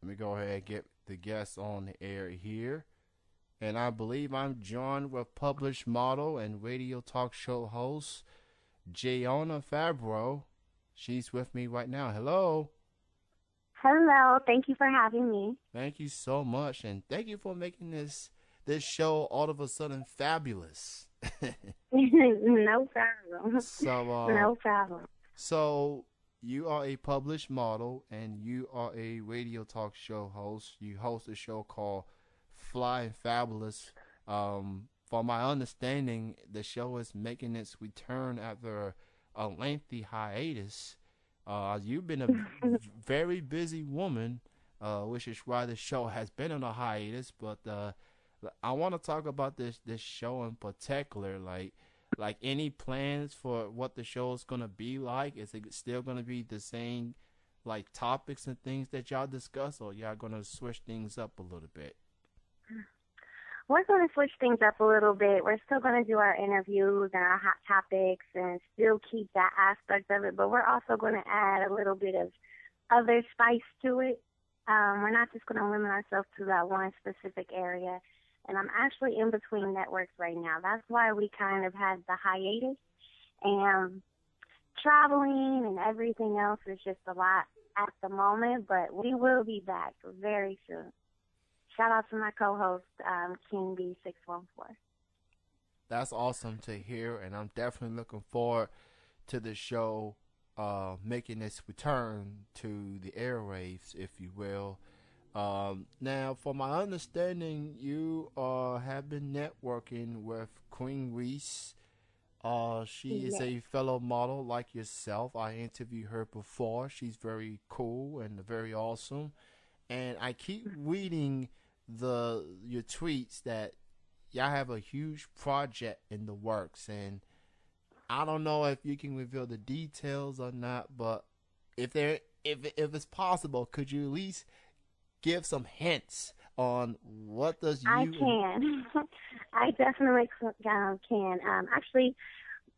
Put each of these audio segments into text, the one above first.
Let me go ahead and get the guests on the air here. And I believe I'm joined with published model and radio talk show host Jayonna Fabro. She's with me right now. Hello. Hello, thank you for having me. Thank you so much, and thank you for making this show all of a sudden fabulous. No problem. so, No problem. so you are a published model, and you are a radio talk show host. You host a show called Fly and Fabulous. From my understanding, the show is making its return after a lengthy hiatus. You've been a very busy woman, which is why the show has been on a hiatus. But I want to talk about this show in particular. Like any plans for what the show is gonna be like? Is it still gonna be the same, like topics and things that y'all discuss, or y'all gonna switch things up a little bit? We're going to switch things up a little bit. We're still going to do our interviews and our hot topics and still keep that aspect of it, but we're also going to add a little bit of other spice to it. We're not just going to limit ourselves to that one specific area. And I'm actually in between networks right now. That's why we kind of had the hiatus. And traveling and everything else is just a lot at the moment, but we will be back very soon. Shout out to my co-host, King B614. That's awesome to hear, and I'm definitely looking forward to the show making its return to the airwaves, if you will. Now, for my understanding, you have been networking with Queen Reese. She is Yes. a fellow model like yourself. I interviewed her before. She's very cool and very awesome. And I keep reading your tweets that y'all have a huge project in the works, and I don't know if you can reveal the details or not, but if it's possible, could you at least give some hints on what does I you and can. I definitely can. Actually,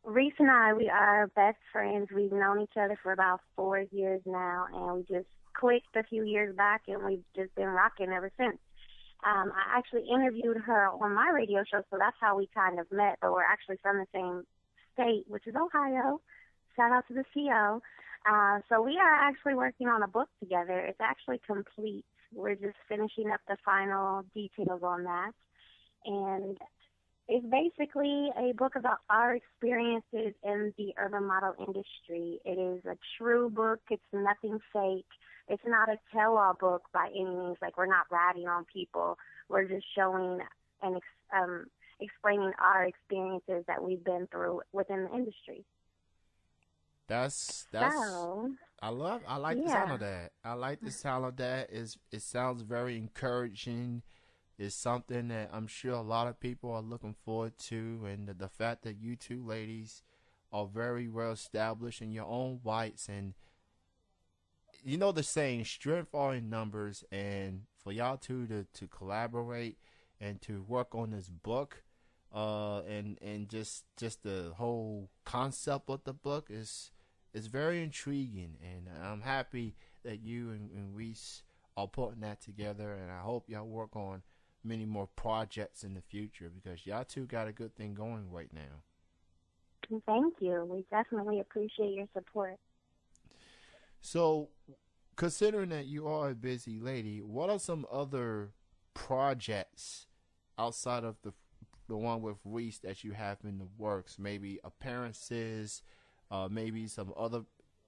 Reese and I, we are best friends. We've known each other for about 4 years now, and we just clicked a few years back, and we've just been rocking ever since. I actually interviewed her on my radio show, so that's how we kind of met, but we're actually from the same state, which is Ohio. Shout out to the CO. So we are actually working on a book together. It's actually complete. We're just finishing up the final details on that. And it's basically a book about our experiences in the urban model industry. It is a true book. It's nothing fake. It's not a tell-all book by any means. Like, we're not ratting on people. We're just showing and explaining our experiences that we've been through within the industry. that's So, I like the sound yeah. of that. I like the sound of that. It sounds very encouraging. It's something that I'm sure a lot of people are looking forward to, and the fact that you two ladies are very well established in your own rights, and you know the saying, strength are in numbers, and for y'all two to collaborate and to work on this book, and just the whole concept of the book is very intriguing, and I'm happy that you and Reese are putting that together, and I hope y'all work on many more projects in the future because y'all two got a good thing going right now. Thank you. We definitely appreciate your support. So, considering that you are a busy lady, what are some other projects outside of the one with Reese that you have in the works? Maybe appearances, maybe some other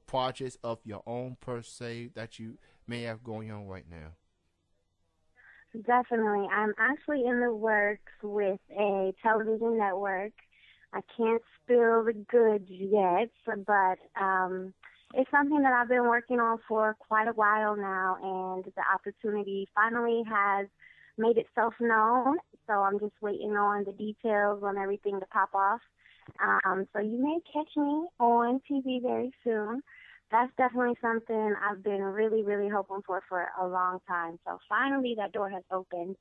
projects of your own per se that you may have going on right now. Definitely. I'm actually in the works with a television network. I can't spill the goods yet, but it's something that I've been working on for quite a while now, and the opportunity finally has made itself known. So I'm just waiting on the details on everything to pop off. So you may catch me on TV very soon. That's definitely something I've been really, really hoping for a long time. So finally that door has opened.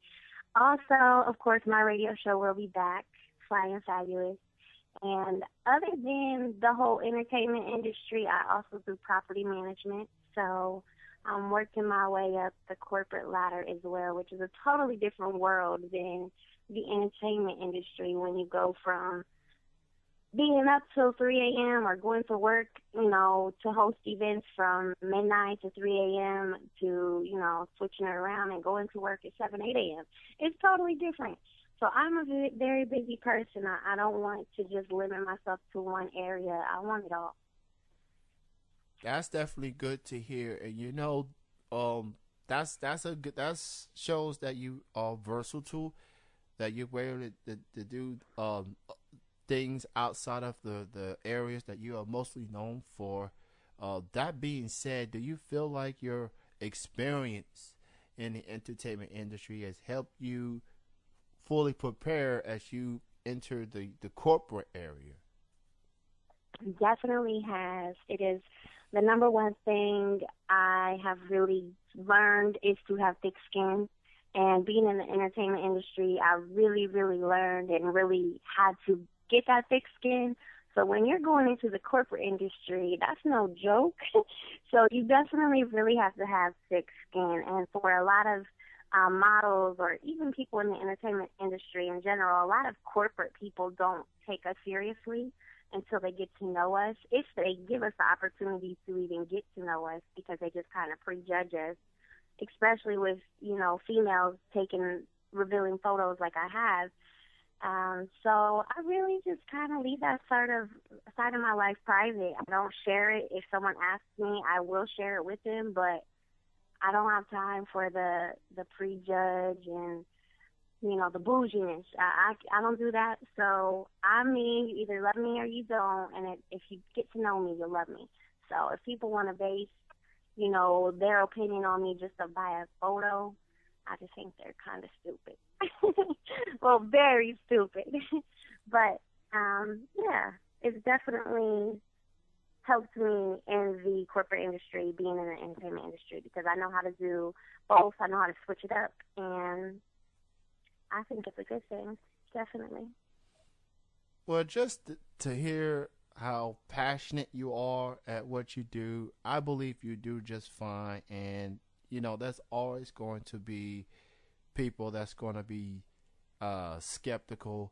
Also, of course, my radio show will be back, Flying Fabulous. And other than the whole entertainment industry, I also do property management. So I'm working my way up the corporate ladder as well, which is a totally different world than the entertainment industry when you go from being up till 3 a.m. or going to work, to host events from midnight to 3 a.m. to, switching it around and going to work at 7, 8 a.m. It's totally different. So I'm a very busy person. I don't want to just limit myself to one area. I want it all. That's definitely good to hear, and that's a good. That shows that you are versatile, that you're able to do things outside of the areas that you are mostly known for. That being said, do you feel like your experience in the entertainment industry has helped you fully prepare as you enter the corporate area? Definitely has. It is the number one thing I have really learned is to have thick skin. And being in the entertainment industry, I really, really learned and really had to get that thick skin. So when you're going into the corporate industry, that's no joke. So you definitely really have to have thick skin. And for a lot of models or even people in the entertainment industry in general, a lot of corporate people don't take us seriously until they get to know us, if they give us the opportunity to even get to know us, because they just kind of prejudge us, especially with, females taking revealing photos like I have. So I really just kind of leave that side of my life private. I don't share it. If someone asks me, I will share it with them, but I don't have time for the prejudge and the bouginess. I don't do that. So I'm me. You either love me or you don't. And if you get to know me, you'll love me. So if people want to base, their opinion on me just by a photo, I just think they're kind of stupid. Well, very stupid. But, yeah, it's definitely helped me in the corporate industry, being in the entertainment industry, because I know how to do both. I know how to switch it up, and I think it's a good thing, definitely. Well, just to hear how passionate you are at what you do, I believe you do just fine. And, there's always going to be people that's going to be skeptical.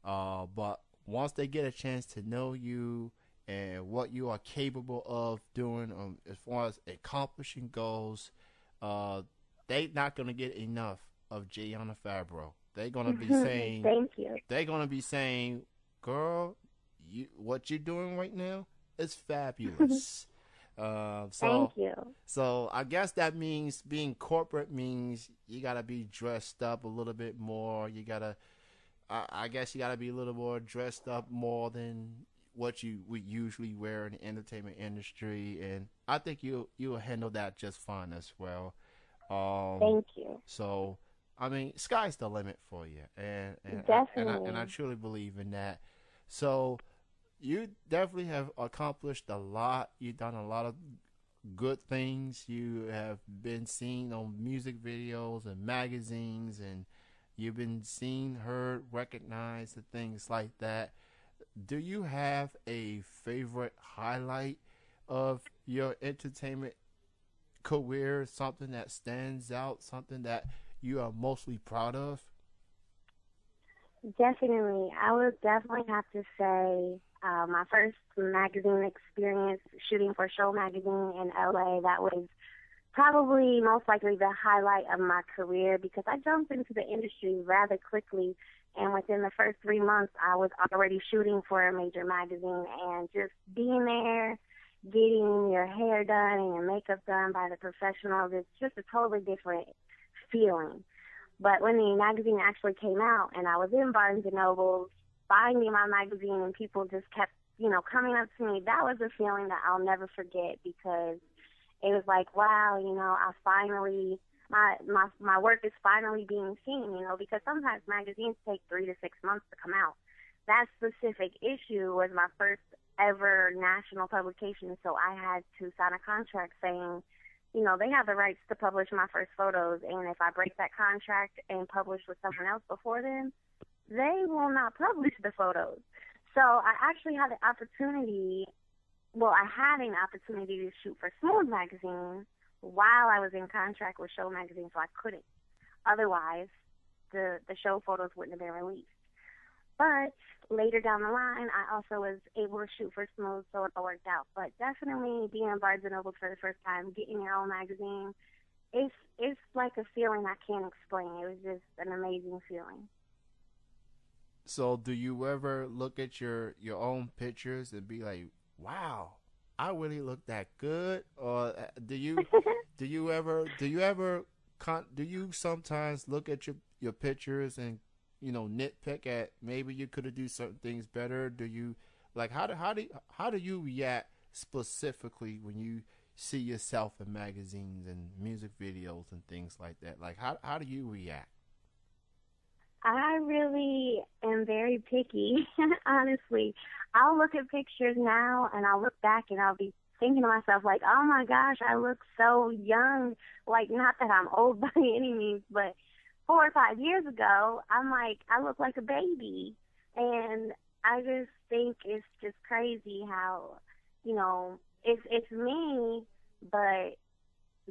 But once they get a chance to know you and what you are capable of doing as far as accomplishing goals, they not going to get enough of Jayonna Fabro. They're going to be saying, Thank you. they're going to be saying, girl, what you're doing right now is fabulous. Thank you. So I guess that means being corporate means you gotta be dressed up a little bit more. I guess you gotta be a little more dressed up more than what you would usually wear in the entertainment industry, and I think you'll handle that just fine as well. Thank you. So I mean, sky's the limit for you, and I Definitely. truly believe in that. So you definitely have accomplished a lot. You've done a lot of good things. You have been seen on music videos and magazines, and you've been seen, heard, recognized, and things like that. Do you have a favorite highlight of your entertainment career? Something that stands out, something that you are mostly proud of? Definitely. I would definitely have to say my first magazine experience shooting for Show Magazine in LA, that was probably most likely the highlight of my career, because I jumped into the industry rather quickly. And within the first 3 months, I was already shooting for a major magazine, and just being there, getting your hair done and your makeup done by the professionals, it's just a totally different feeling. But when the magazine actually came out and I was in Barnes& and Noble buying me my magazine and people just kept, coming up to me, that was a feeling that I'll never forget, because it was like, wow, I finally, my work is finally being seen, because sometimes magazines take 3 to 6 months to come out. That specific issue was my first ever national publication, so I had to sign a contract saying, they have the rights to publish my first photos, and if I break that contract and publish with someone else before them, they will not publish the photos. So I actually had the opportunity, well, I had an opportunity to shoot for Smooth Magazine while I was in contract with Show Magazine, so I couldn't. Otherwise, the show photos wouldn't have been released. But later down the line, I also was able to shoot for Smooth, so it all worked out. But definitely being in Barnes& and Noble for the first time, getting your own magazine, it's like a feeling I can't explain. It was just an amazing feeling. So, do you ever look at your own pictures and be like, "Wow, I really look that good"? Or do you sometimes look at your pictures and nitpick at maybe you could have do certain things better? Do you like how do you react specifically when you see yourself in magazines and music videos and things like that? Like how do you react? I really am very picky, honestly. I'll look at pictures now and I'll look back and I'll be thinking to myself, like, oh my gosh, I look so young. Like, not that I'm old by any means, but 4 or 5 years ago, I'm like, I look like a baby. And I just think it's just crazy how, it's me, but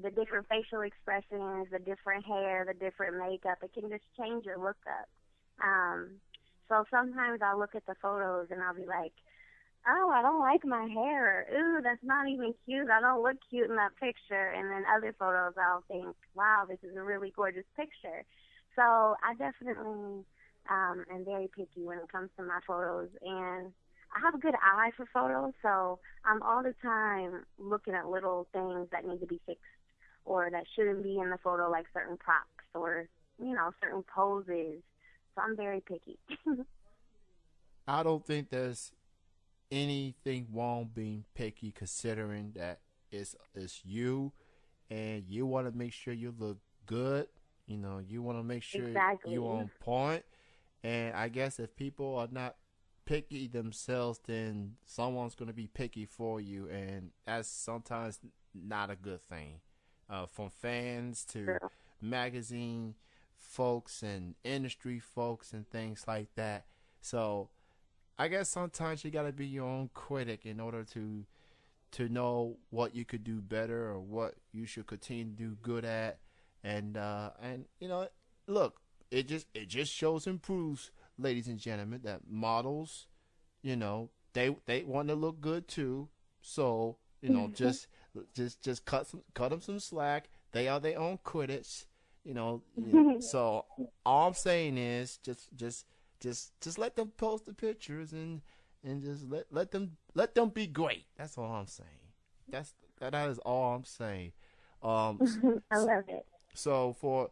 the different facial expressions, the different hair, the different makeup, it can just change your look up. So sometimes I'll look at the photos and I'll be like, oh, I don't like my hair. Ooh, that's not even cute. I don't look cute in that picture. And then other photos I'll think, wow, this is a really gorgeous picture. So I definitely am very picky when it comes to my photos. And I have a good eye for photos, so I'm all the time looking at little things that need to be fixed or that shouldn't be in the photo, like certain props or, certain poses. So I'm very picky. I don't think there's anything wrong being picky, considering that it's you and you want to make sure you look good. You want to make sure Exactly. you're on point. And I guess if people are not picky themselves, then someone's going to be picky for you, and that's sometimes not a good thing. From fans to True. magazine folks and industry folks and things like that. So I guess sometimes you got to be your own critic in order to know what you could do better or what you should continue to do good at. And look, it just shows and proves, ladies and gentlemen, that models, they want to look good too. So just cut them some slack. They are their own critics. So all I'm saying is just let them post the pictures and just let them be great. That's all I'm saying. That is all I'm saying. Um, I love it. so for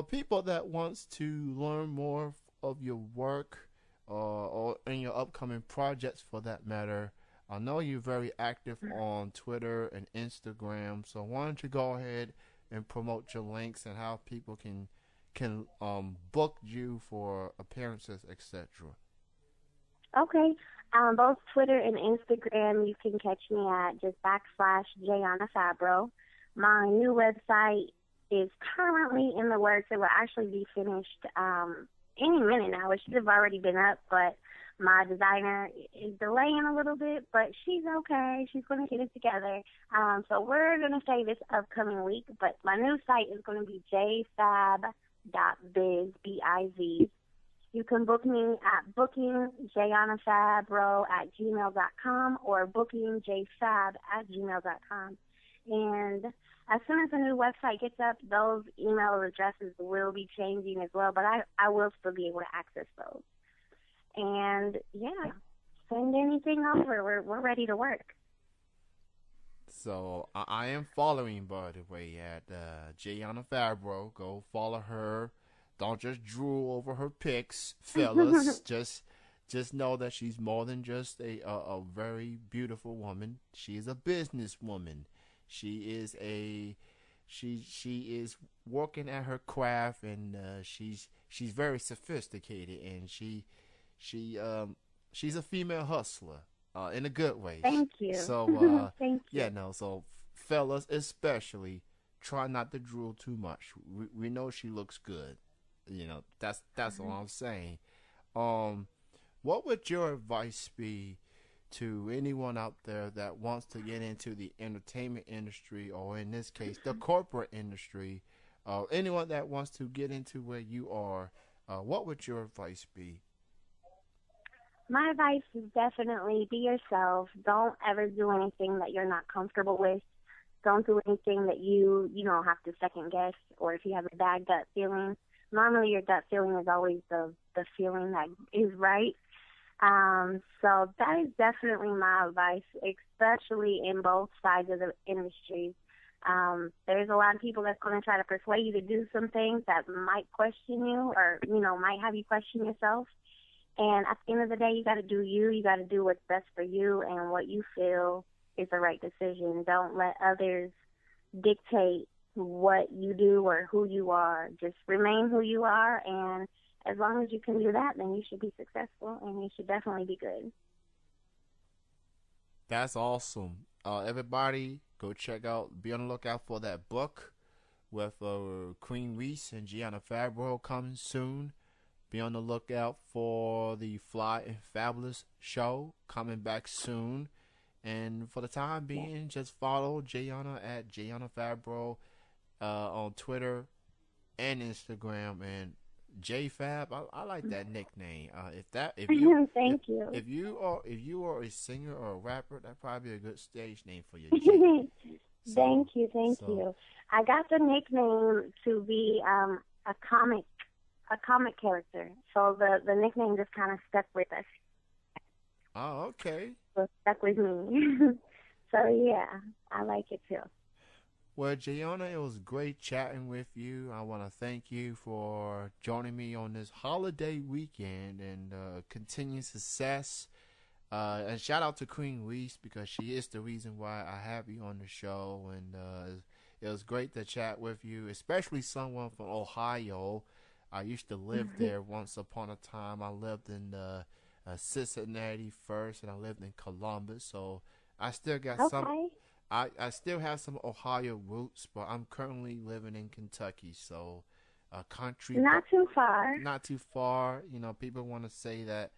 people that wants to learn more of your work or in your upcoming projects for that matter, I know you're very active on Twitter and Instagram. So why don't you go ahead and promote your links and how people can book you for appearances, etc. Okay. Both Twitter and Instagram, you can catch me at just /Jayonna Fabro. My new website is currently in the works. It will actually be finished any minute now. It should have already been up, but my designer is delaying a little bit, but she's okay. She's going to get it together. So we're going to say this upcoming week, but my new site is going to be jfab.biz, B-I-Z. You can book me at bookingJayonnaFabro@gmail.com or bookingJFab@gmail.com. And as soon as the new website gets up, those email addresses will be changing as well, but I will still be able to access those. And, yeah, send anything over. We're ready to work. So I am following, by the way, at Jayonna Fabro. Go follow her. Don't just drool over her pics, fellas. just know that she's more than just a very beautiful woman. She is a businesswoman. She is working at her craft, and she's very sophisticated, and she's a female hustler in a good way. Thank you. So Thank you. yeah, no. So fellas, especially, try not to drool too much. We know she looks good. That's all I'm saying. What would your advice be to anyone out there that wants to get into the entertainment industry, or in this case, the corporate industry, anyone that wants to get into where you are, what would your advice be? My advice is definitely be yourself. Don't ever do anything that you're not comfortable with. Don't do anything that you don't have to second guess, or if you have a bad gut feeling. Normally your gut feeling is always the feeling that is right. So that is definitely my advice, especially in both sides of the industry. There's a lot of people that's going to try to persuade you to do some things that might question you, or, might have you question yourself. And at the end of the day, you got to do you. You got to do what's best for you and what you feel is the right decision. Don't let others dictate what you do or who you are. Just remain who you are, and as long as you can do that, then you should be successful, and you should definitely be good. That's awesome. Everybody, go check out, be on the lookout for that book with Queen Reese and Jayonna Fabro coming soon. Be on the lookout for the Fly and Fabulous show coming back soon. And for the time being, just follow Jayonna at Jayonna Fabro on Twitter and Instagram. And JFab, I like that nickname. If you Thank you. if you are a singer or a rapper, that'd probably be a good stage name for you. Jay. Thank you. I got the nickname to be a comic character, so the nickname just kind of stuck with us. Oh, okay. So stuck with me. So yeah, I like it too. Well, Jayonna, it was great chatting with you. I want to thank you for joining me on this holiday weekend, and continued success. And shout out to Queen Reese, because she is the reason why I have you on the show. And it was great to chat with you, especially someone from Ohio. I used to live there once upon a time. I lived in Cincinnati first, and I lived in Columbus. So I still got Okay. I still have some Ohio roots, but I'm currently living in Kentucky. So country, Not too far. not too far. People want to say that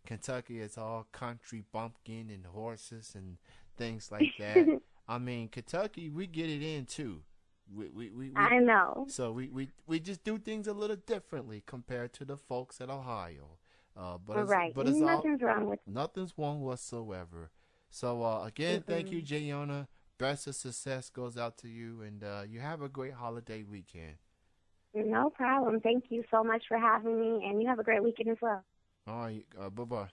Kentucky is all country bumpkin and horses and things like that. I mean, Kentucky, we get it in too. I know. So we just do things a little differently compared to the folks at Ohio. Right. But it's Nothing's wrong with nothing's wrong whatsoever. So again, thank you, Jayonna. Best of success goes out to you, and you have a great holiday weekend. No problem. Thank you so much for having me, and you have a great weekend as well. All right, bye bye.